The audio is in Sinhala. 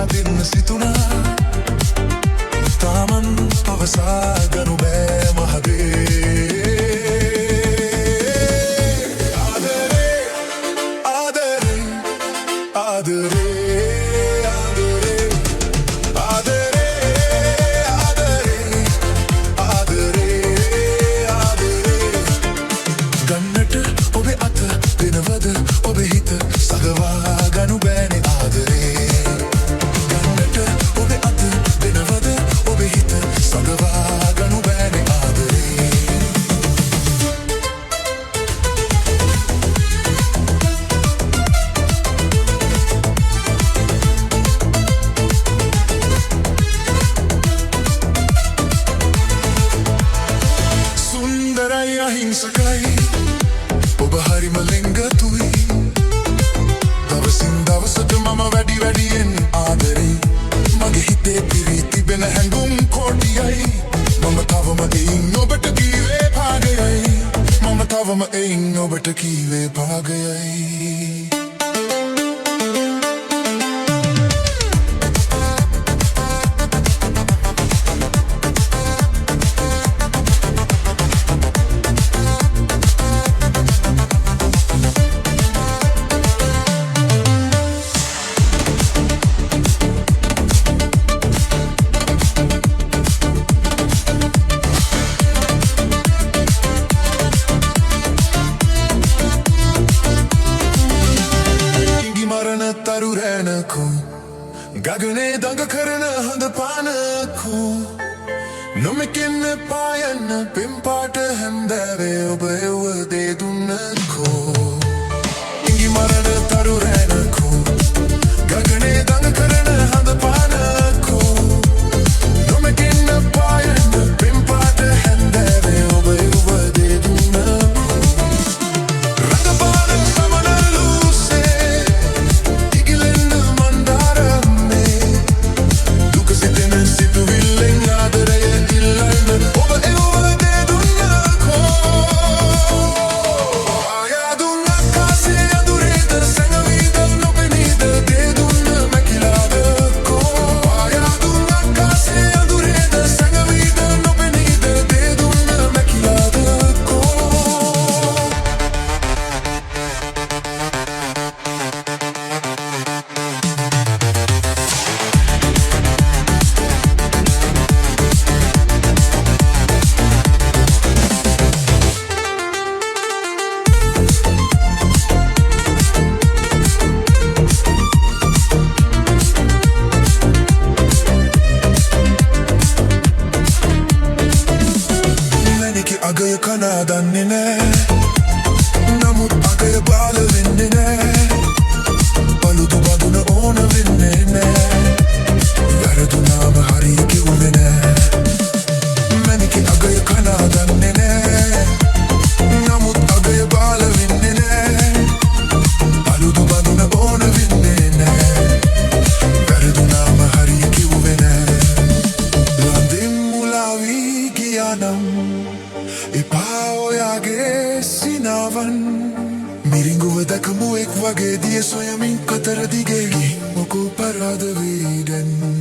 දෙන්න සිතුනා තාමන් පවසාගනු බෑ මහදේ ආදරේ ආදරේ ආදරේ ආදරේ ආදරේ ආදරේ ආදරේ ගන්නට ඔබේ අත දෙනවද ඔබේ හිත සගවාගනු බෑනේ ආදරේ අහිංසකයි ඔබ හරිම ලෙන්ගතුයි දවසින් දවසට මම වැඩියෙන් ආදරේ මගේ හිතේ පිරී තිබෙන හැඟුම් කෝටියයි මම තවම එයින් ඔබට කීවේ භාගයයි මම තවම එයින් ඔබට කීවේ භාගයයි තරු රැනකු ගගනේ දඟ කරන හොඳ පානකු නොමකින්න පායන්න පෙම්පාට හැම්දෑවේ ඔබ එව්වදේ දුන්නකෝ ඉඟි මරණ තරු රැනකු ගගනේ දඟ කරන හොඳ පානකු නොමකින්න පායන්න පෙම්පාට හැම්දෑවේ ඔබ එව්වදේ දුන්නකෝ අගය කනා දන්නේ නෑ නමුත් අගය බාල වෙන්නේ නෑ බලුදු බඳුන ඕන වෙන්නේ නෑ වැරදුනාම හරි කිව්වේ නෑ මැනිකේ අගය කනා දන්නේ නෑ නමුත් අගය බාල වෙන්නේ නෑ බලුදු බඳුන ඕන වෙන්නේ නෑ වැරදුනාම හරි කිව්වේ නෑ ලඳින් මුලාවි ගියානම් එපා ඔයාගේ සිනාවන් මිරිඟුව දැකමු එක් වගේ දිය සොයමින් කතර දිගේ මොකෝ පරාද වී දැන්